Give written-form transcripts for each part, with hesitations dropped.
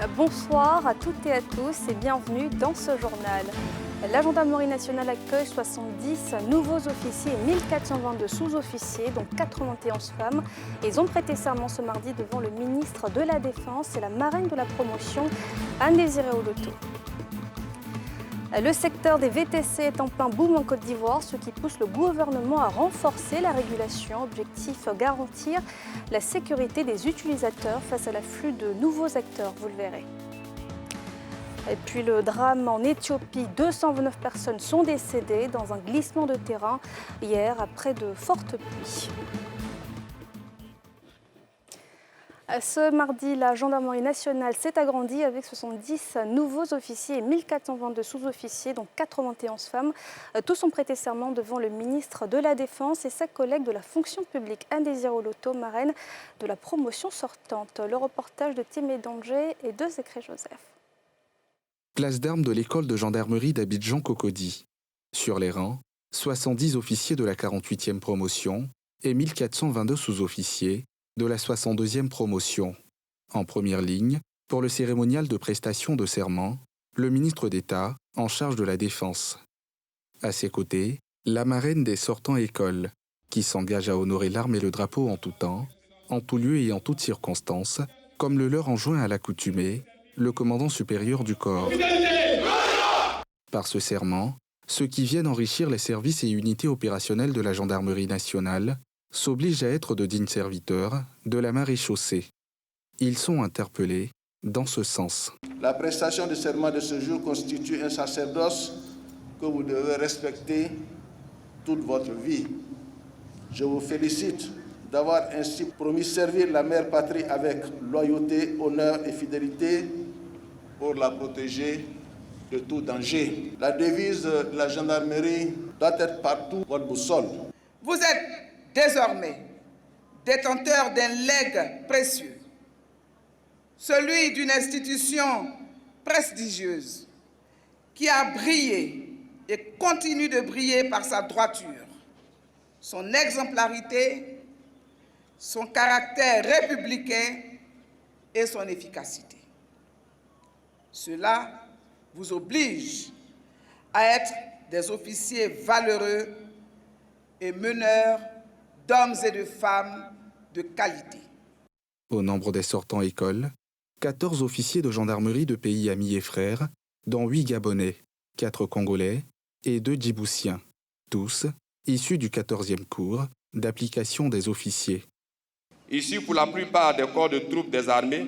Bonsoir à toutes et à tous et bienvenue dans ce journal. La gendarmerie nationale accueille 70 nouveaux officiers et 1422 sous-officiers, dont 91 femmes. Ils ont prêté serment ce mardi devant le ministre de la Défense et la marraine de la promotion, Anne-Désirée Oloto. Le secteur des VTC est en plein boom en Côte d'Ivoire, ce qui pousse le gouvernement à renforcer la régulation. Objectif, garantir la sécurité des utilisateurs face à l'afflux de nouveaux acteurs, vous le verrez. Et puis le drame en Éthiopie, 229 personnes sont décédées dans un glissement de terrain hier après de fortes pluies. Ce mardi, la gendarmerie nationale s'est agrandie avec 70 nouveaux officiers et 1422 sous-officiers, dont 91 femmes. Tous ont prêté serment devant le ministre de la Défense et sa collègue de la fonction publique, Anne-Désirée Oloto, marraine de la promotion sortante. Le reportage de Timé Danger et de Zécré Joseph. Classe d'armes de l'école de gendarmerie d'Abidjan-Cocody. Sur les rangs, 70 officiers de la 48e promotion et 1422 sous-officiers de la 62e promotion. En première ligne, pour le cérémonial de prestation de serment, le ministre d'État en charge de la Défense. À ses côtés, la marraine des sortants écoles, qui s'engage à honorer l'arme et le drapeau en tout temps, en tout lieu et en toutes circonstances, comme le leur enjoint à l'accoutumée, le commandant supérieur du corps. Par ce serment, ceux qui viennent enrichir les services et unités opérationnelles de la gendarmerie nationale s'obligent à être de dignes serviteurs de la maréchaussée. Ils sont interpellés dans ce sens. La prestation de serment de ce jour constitue un sacerdoce que vous devez respecter toute votre vie. Je vous félicite d'avoir ainsi promis servir la mère patrie avec loyauté, honneur et fidélité pour la protéger de tout danger. La devise de la gendarmerie doit être partout votre boussole. Vous êtes désormais détenteur d'un legs précieux, celui d'une institution prestigieuse qui a brillé et continue de briller par sa droiture, son exemplarité, son caractère républicain et son efficacité. Cela vous oblige à être des officiers valeureux et meneurs d'hommes et de femmes de qualité. Au nombre des sortants écoles, 14 officiers de gendarmerie de pays amis et frères, dont 8 Gabonais, 4 Congolais et 2 Djiboutiens, tous issus du 14e cours d'application des officiers. Issus pour la plupart des corps de troupes des armées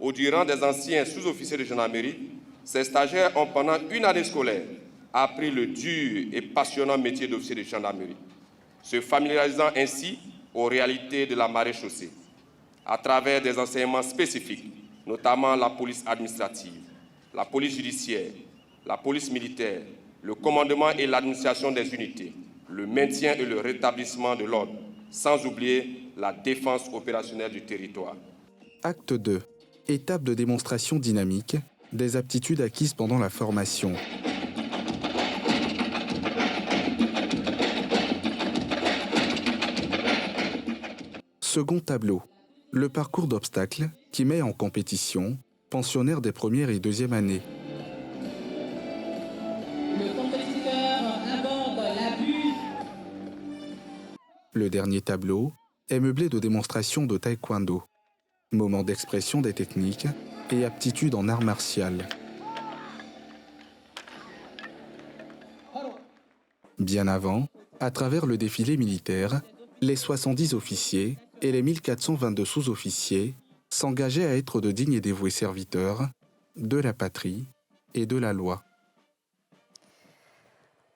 ou du rang des anciens sous-officiers de gendarmerie, ces stagiaires ont pendant une année scolaire appris le dur et passionnant métier d'officier de gendarmerie, se familiarisant ainsi aux réalités de la maréchaussée, à travers des enseignements spécifiques, notamment la police administrative, la police judiciaire, la police militaire, le commandement et l'administration des unités, le maintien et le rétablissement de l'ordre, sans oublier la défense opérationnelle du territoire. Acte 2. Étape de démonstration dynamique des aptitudes acquises pendant la formation. Second tableau, le parcours d'obstacles qui met en compétition pensionnaires des premières et deuxième années. Le compétiteur aborde la buse. Le dernier tableau est meublé de démonstrations de taekwondo, moment d'expression des techniques et aptitudes en art martial. Bien avant, à travers le défilé militaire, les 70 officiers et les 1422 sous-officiers s'engageaient à être de dignes et dévoués serviteurs de la patrie et de la loi.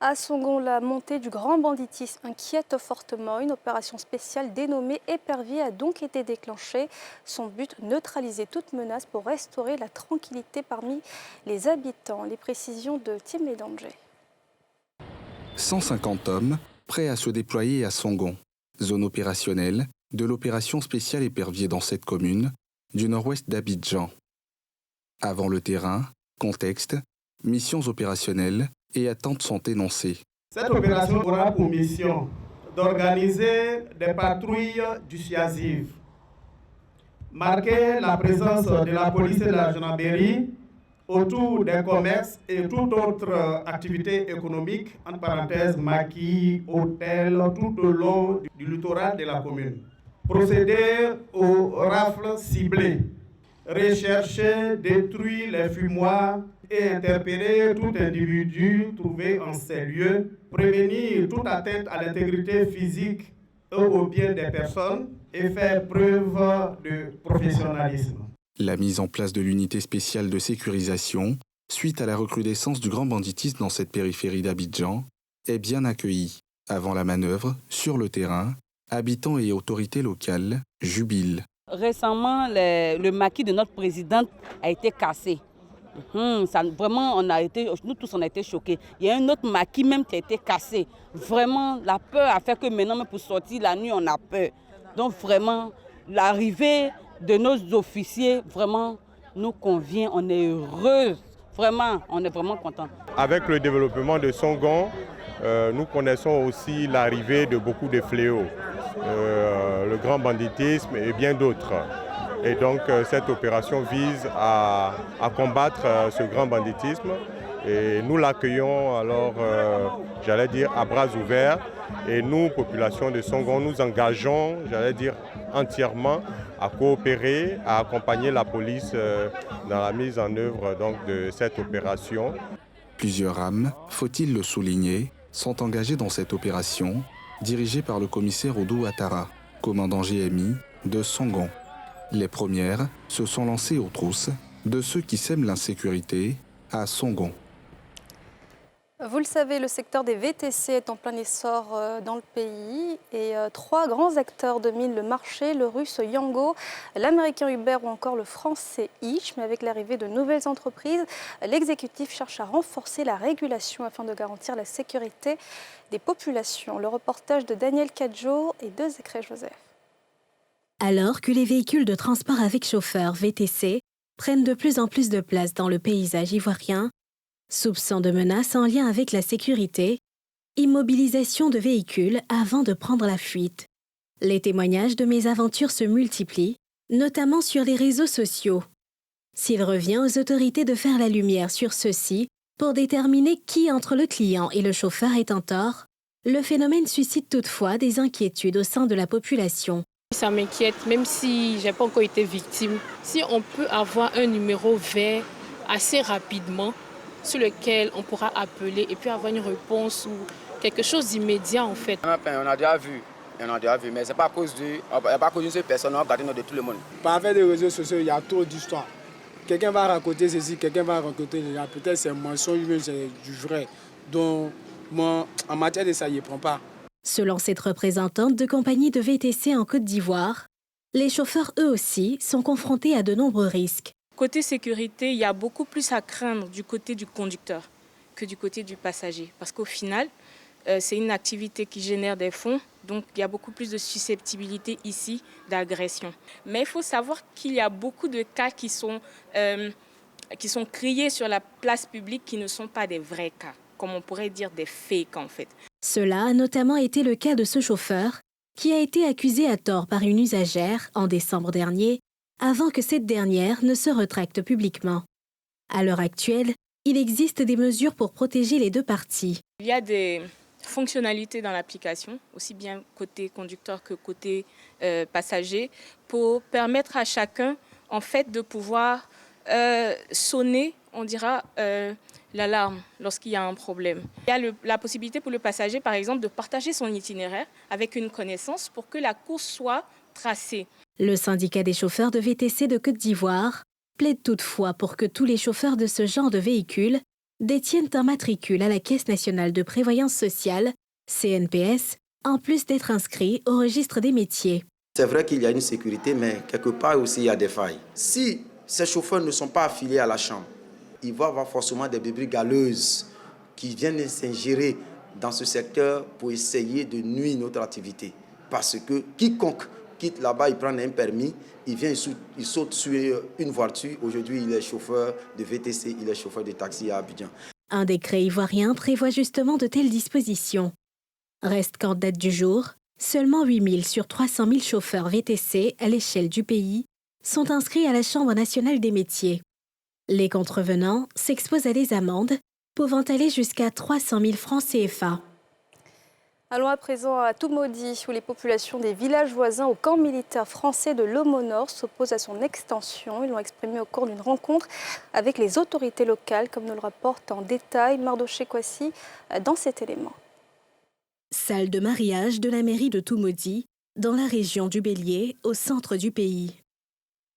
À Songon, la montée du grand banditisme inquiète fortement. Une opération spéciale dénommée Épervier a donc été déclenchée. Son but, neutraliser toute menace pour restaurer la tranquillité parmi les habitants. Les précisions de Timé Danger. 150 hommes prêts à se déployer à Songon, zone opérationnelle de l'opération spéciale Épervier dans cette commune du nord-ouest d'Abidjan. Avant le terrain, contexte, missions opérationnelles et attentes sont énoncées. Cette opération aura pour mission d'organiser des patrouilles dissuasives, marquait la présence de la police et de la gendarmerie autour des commerces et toute autre activité économique, entre parenthèses, maquis, hôtels, tout au long du littoral de la commune. Procéder aux rafles ciblées, rechercher, détruire les fumoirs et interpeller tout individu trouvé en ces lieux, prévenir toute atteinte à l'intégrité physique ou au bien des personnes et faire preuve de professionnalisme. La mise en place de l'unité spéciale de sécurisation, suite à la recrudescence du grand banditisme dans cette périphérie d'Abidjan, est bien accueillie. Avant la manœuvre, sur le terrain, habitants et autorités locales jubilent. Récemment, le maquis de notre présidente a été cassé. Vraiment, nous tous, on a été choqués. Il y a un autre maquis même qui a été cassé. Vraiment, la peur a fait que maintenant, même pour sortir la nuit, on a peur. Donc vraiment, l'arrivée de nos officiers, vraiment, nous convient. On est heureux. Vraiment, on est vraiment contents. Avec le développement de Songon, nous connaissons aussi l'arrivée de beaucoup de fléaux. Le grand banditisme et bien d'autres. Et donc cette opération vise à combattre ce grand banditisme et nous l'accueillons alors, j'allais dire, à bras ouverts. Et nous, population de Songon, nous engageons, j'allais dire, entièrement à coopérer, à accompagner la police dans la mise en œuvre donc, de cette opération. Plusieurs rames, faut-il le souligner, sont engagées dans cette opération, dirigée par le commissaire Oudou Ouattara, commandant GMI de Songon. Les premières se sont lancées aux trousses de ceux qui sèment l'insécurité à Songon. Vous le savez, le secteur des VTC est en plein essor dans le pays et trois grands acteurs dominent le marché, le russe Yango, l'américain Uber ou encore le français Hitch. Mais avec l'arrivée de nouvelles entreprises, l'exécutif cherche à renforcer la régulation afin de garantir la sécurité des populations. Le reportage de Daniel Cadjo et de Zécré Joseph. Alors que les véhicules de transport avec chauffeur VTC prennent de plus en plus de place dans le paysage ivoirien, soupçons de menaces en lien avec la sécurité, immobilisation de véhicules avant de prendre la fuite. Les témoignages de mésaventures se multiplient, notamment sur les réseaux sociaux. S'il revient aux autorités de faire la lumière sur ceux-ci pour déterminer qui entre le client et le chauffeur est en tort, le phénomène suscite toutefois des inquiétudes au sein de la population. Ça m'inquiète, même si je n'ai pas encore été victime. Si on peut avoir un numéro vert assez rapidement, sur lequel on pourra appeler et puis avoir une réponse ou quelque chose d'immédiat en fait. On a déjà vu, mais ce n'est pas à cause d'une seule personne, on a gardé de tout le monde. Par fait des réseaux sociaux, il y a trop d'histoires. Quelqu'un va raconter ceci, quelqu'un va raconter cela, peut-être c'est un mensonge, mais c'est du vrai. Donc, moi, en matière de ça, je ne prends pas. Selon cette représentante de compagnie de VTC en Côte d'Ivoire, les chauffeurs eux aussi sont confrontés à de nombreux risques. Côté sécurité, il y a beaucoup plus à craindre du côté du conducteur que du côté du passager. Parce qu'au final, c'est une activité qui génère des fonds, donc il y a beaucoup plus de susceptibilité ici d'agression. Mais il faut savoir qu'il y a beaucoup de cas qui sont criés sur la place publique qui ne sont pas des vrais cas, comme on pourrait dire des fakes en fait. Cela a notamment été le cas de ce chauffeur qui a été accusé à tort par une usagère en décembre dernier, avant que cette dernière ne se rétracte publiquement. À l'heure actuelle, il existe des mesures pour protéger les deux parties. Il y a des fonctionnalités dans l'application, aussi bien côté conducteur que côté passager, pour permettre à chacun en fait, de pouvoir sonner, on dira, l'alarme lorsqu'il y a un problème. Il y a la possibilité pour le passager, par exemple, de partager son itinéraire avec une connaissance pour que la course soit tracée. Le syndicat des chauffeurs de VTC de Côte d'Ivoire plaide toutefois pour que tous les chauffeurs de ce genre de véhicules détiennent un matricule à la Caisse nationale de prévoyance sociale, CNPS, en plus d'être inscrits au registre des métiers. C'est vrai qu'il y a une sécurité, mais quelque part aussi il y a des failles. Si ces chauffeurs ne sont pas affiliés à la Chambre, il va y avoir forcément des brebis galeuses qui viennent s'ingérer dans ce secteur pour essayer de nuire notre activité. Parce que quiconque quitte là-bas, il prend un permis, il saute sur une voiture. Aujourd'hui, il est chauffeur de VTC, il est chauffeur de taxi à Abidjan. Un décret ivoirien prévoit justement de telles dispositions. Reste qu'en date du jour, seulement 8 000 sur 300 000 chauffeurs VTC à l'échelle du pays sont inscrits à la Chambre nationale des métiers. Les contrevenants s'exposent à des amendes pouvant aller jusqu'à 300 000 francs CFA. Allons à présent à Toumaudi, où les populations des villages voisins au camp militaire français de l'Homo-Nord s'opposent à son extension. Ils l'ont exprimé au cours d'une rencontre avec les autorités locales, comme nous le rapporte en détail Mardoché Kwasi dans cet élément. Salle de mariage de la mairie de Toumaudi, dans la région du Bélier, au centre du pays.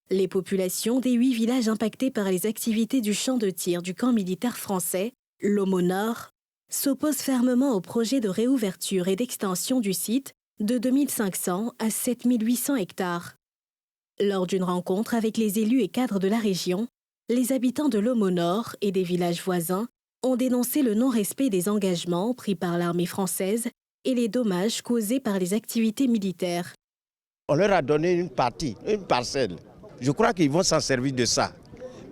Les populations des 8 villages impactés par les activités du champ de tir du camp militaire français, l'Homo-Nord, s'opposent fermement au projet de réouverture et d'extension du site de 2500 à 7800 hectares. Lors d'une rencontre avec les élus et cadres de la région, les habitants de l'Homo-Nord et des villages voisins ont dénoncé le non-respect des engagements pris par l'armée française et les dommages causés par les activités militaires. On leur a donné une partie, une parcelle. Je crois qu'ils vont s'en servir de ça.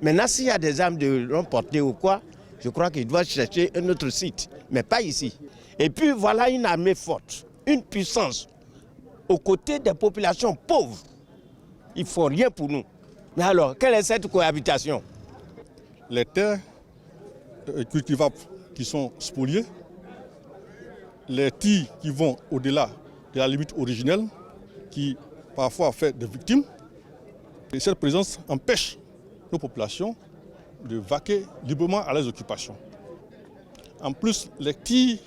Maintenant, s'il y a des armes de longue portée ou quoi, je crois qu'ils doivent chercher un autre site, mais pas ici. Et puis voilà une armée forte, une puissance, aux côtés des populations pauvres. Ils ne font rien pour nous. Mais alors, quelle est cette cohabitation? Les terres cultivables qui sont spoliées, les tirs qui vont au-delà de la limite originelle, qui parfois fait des victimes. Et cette présence empêche nos populations de vaquer librement à leurs occupations. En plus, les tirs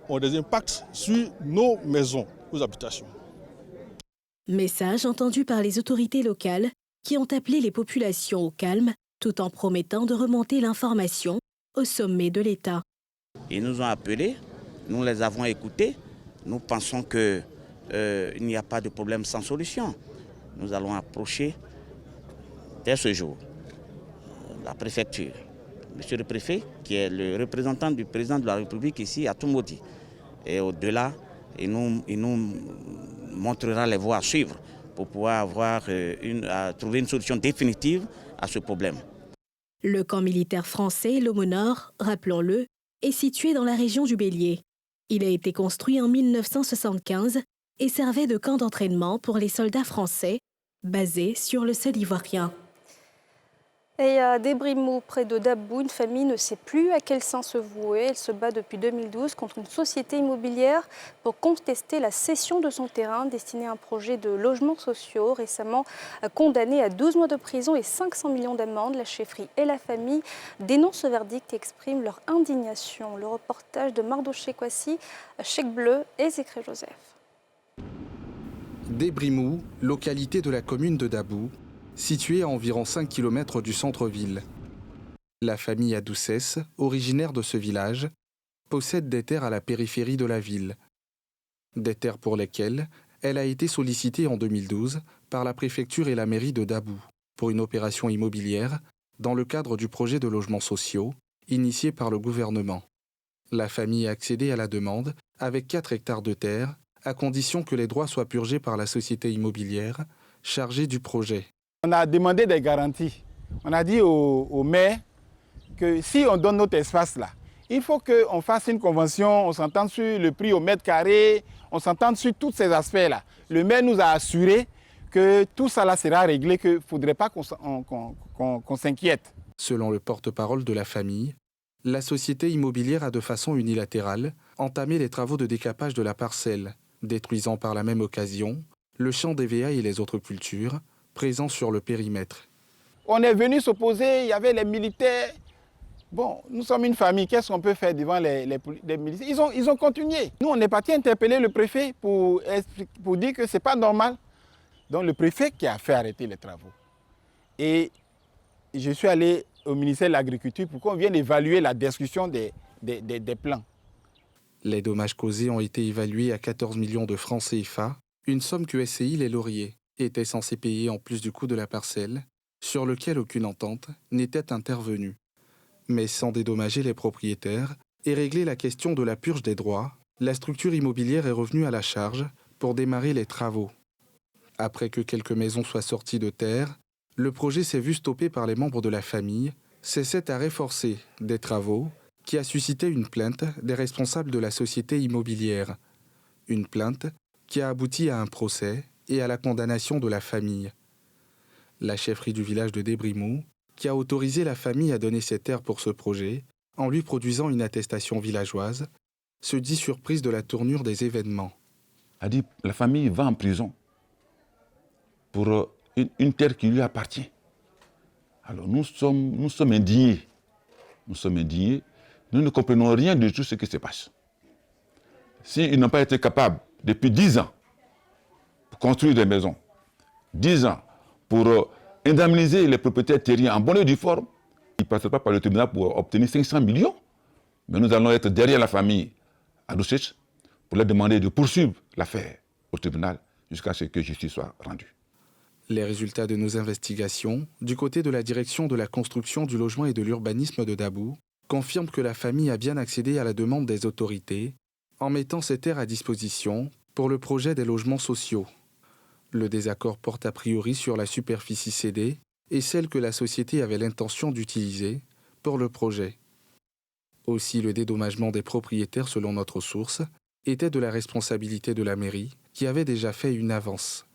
ont des impacts sur nos maisons, nos habitations. Message entendu par les autorités locales qui ont appelé les populations au calme tout en promettant de remonter l'information au sommet de l'État. Ils nous ont appelés, nous les avons écoutés. Nous pensons qu'il n'y a pas de problème sans solution. Nous allons approcher dès ce jour la préfecture, monsieur le préfet, qui est le représentant du président de la République ici à Toumaudi. Et au-delà, il nous montrera les voies à suivre pour pouvoir trouver une solution définitive à ce problème. Le camp militaire français, l'Homo-Nord, rappelons-le, est situé dans la région du Bélier. Il a été construit en 1975 et servait de camp d'entraînement pour les soldats français basés sur le sol ivoirien. Et à Débrimou, près de Dabou, une famille ne sait plus à quel saint se vouer. Elle se bat depuis 2012 contre une société immobilière pour contester la cession de son terrain destiné à un projet de logements sociaux. Récemment condamnée à 12 mois de prison et 500 millions d'amende, la chefferie et la famille dénoncent ce verdict et expriment leur indignation. Le reportage de Mardoché Kwasi, Cheikh Bleu et Zécré Joseph. Débrimou, localité de la commune de Dabou, située à environ 5 km du centre-ville. La famille Adoucès, originaire de ce village, possède des terres à la périphérie de la ville. Des terres pour lesquelles elle a été sollicitée en 2012 par la préfecture et la mairie de Dabou pour une opération immobilière dans le cadre du projet de logements sociaux initié par le gouvernement. La famille a accédé à la demande avec 4 hectares de terre à condition que les droits soient purgés par la société immobilière chargée du projet. On a demandé des garanties. On a dit au maire que si on donne notre espace là, il faut qu'on fasse une convention, on s'entende sur le prix au mètre carré, on s'entende sur tous ces aspects-là. Le maire nous a assuré que tout ça là sera réglé, qu'il ne faudrait pas qu'on s'inquiète. Selon le porte-parole de la famille, la société immobilière a de façon unilatérale entamé les travaux de décapage de la parcelle, détruisant par la même occasion le champ d'EVA et les autres cultures présents sur le périmètre. On est venu s'opposer, il y avait les militaires. Bon, nous sommes une famille, qu'est-ce qu'on peut faire devant les militaires? Ils ont continué. Nous, on est parti interpeller le préfet pour dire que ce n'est pas normal. Donc le préfet qui a fait arrêter les travaux. Et je suis allé au ministère de l'Agriculture pour qu'on vienne évaluer la destruction des plants. Les dommages causés ont été évalués à 14 millions de francs CFA, une somme que SCI Les Lauriers était censé payer en plus du coût de la parcelle, sur lequel aucune entente n'était intervenue. Mais sans dédommager les propriétaires et régler la question de la purge des droits, la structure immobilière est revenue à la charge pour démarrer les travaux. Après que quelques maisons soient sorties de terre, le projet s'est vu stoppé par les membres de la famille. C'est cet arrêt forcé des travaux qui a suscité une plainte des responsables de la société immobilière. Une plainte qui a abouti à un procès et à la condamnation de la famille. La chefferie du village de Débrimou, qui a autorisé la famille à donner ses terres pour ce projet, en lui produisant une attestation villageoise, se dit surprise de la tournure des événements. A dit, la famille va en prison pour une terre qui lui appartient. Alors nous sommes indignés. Nous sommes indignés. Nous ne comprenons rien de tout ce qui se passe. S'ils n'ont pas été capables, depuis 10 ans, pour construire des maisons, 10 ans, pour indemniser les propriétaires terriens en bonne et due forme, ils ne passeront pas par le tribunal pour obtenir 500 millions. Mais nous allons être derrière la famille à Douchet pour leur demander de poursuivre l'affaire au tribunal jusqu'à ce que justice soit rendue. Les résultats de nos investigations, du côté de la direction de la construction, du logement et de l'urbanisme de Dabou, confirment que la famille a bien accédé à la demande des autorités en mettant ces terres à disposition pour le projet des logements sociaux. Le désaccord porte a priori sur la superficie cédée et celle que la société avait l'intention d'utiliser pour le projet. Aussi, le dédommagement des propriétaires, selon notre source, était de la responsabilité de la mairie, qui avait déjà fait une avance.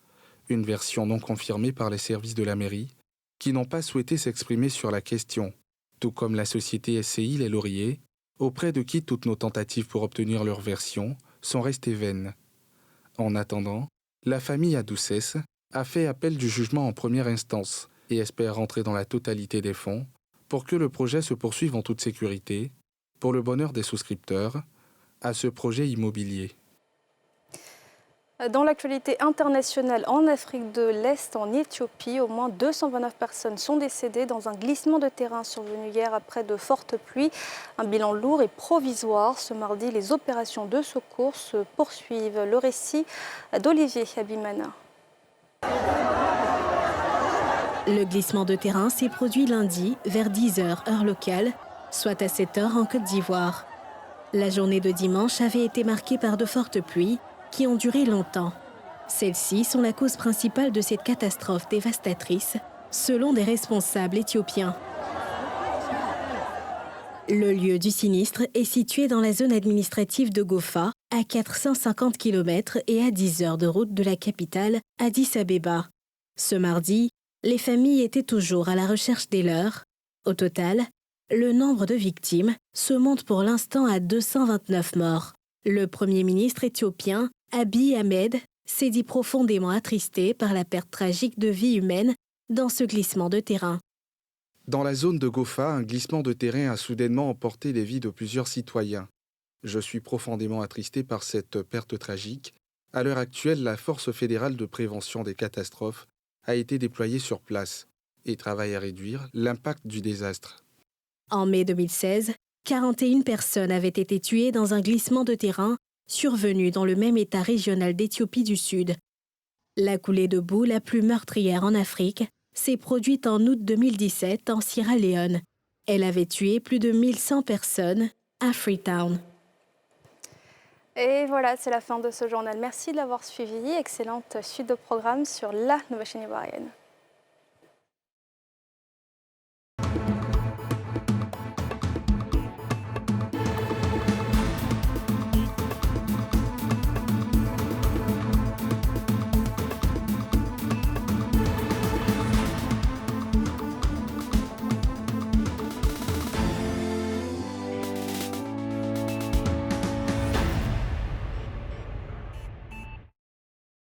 Une version non confirmée par les services de la mairie, qui n'ont pas souhaité s'exprimer sur la question, tout comme la société SCI Les Lauriers, auprès de qui toutes nos tentatives pour obtenir leur version sont restées vaines. En attendant, la famille à Doucès a fait appel du jugement en première instance et espère rentrer dans la totalité des fonds pour que le projet se poursuive en toute sécurité, pour le bonheur des souscripteurs, à ce projet immobilier. Dans l'actualité internationale, en Afrique de l'Est, en Éthiopie, au moins 229 personnes sont décédées dans un glissement de terrain survenu hier après de fortes pluies. Un bilan lourd et provisoire. Ce mardi, les opérations de secours se poursuivent. Le récit d'Olivier Abimana. Le glissement de terrain s'est produit lundi vers 10h heure locale, soit à 7h en Côte d'Ivoire. La journée de dimanche avait été marquée par de fortes pluies qui ont duré longtemps. Celles-ci sont la cause principale de cette catastrophe dévastatrice, selon des responsables éthiopiens. Le lieu du sinistre est situé dans la zone administrative de Gofa, à 450 km et à 10 heures de route de la capitale, Addis Abeba. Ce mardi, les familles étaient toujours à la recherche des leurs. Au total, le nombre de victimes se monte pour l'instant à 229 morts. Le Premier ministre éthiopien, Abiy Ahmed, s'est dit profondément attristé par la perte tragique de vies humaines dans ce glissement de terrain. Dans la zone de Gofa, un glissement de terrain a soudainement emporté les vies de plusieurs citoyens. Je suis profondément attristé par cette perte tragique. À l'heure actuelle, la Force fédérale de prévention des catastrophes a été déployée sur place et travaille à réduire l'impact du désastre. En mai 2016, 41 personnes avaient été tuées dans un glissement de terrain survenu dans le même état régional d'Éthiopie du Sud. La coulée de boue la plus meurtrière en Afrique s'est produite en août 2017 en Sierra Leone. Elle avait tué plus de 1100 personnes à Freetown. Et voilà, c'est la fin de ce journal. Merci de l'avoir suivi. Excellente suite de programme sur la nouvelle chaîne ivoirienne.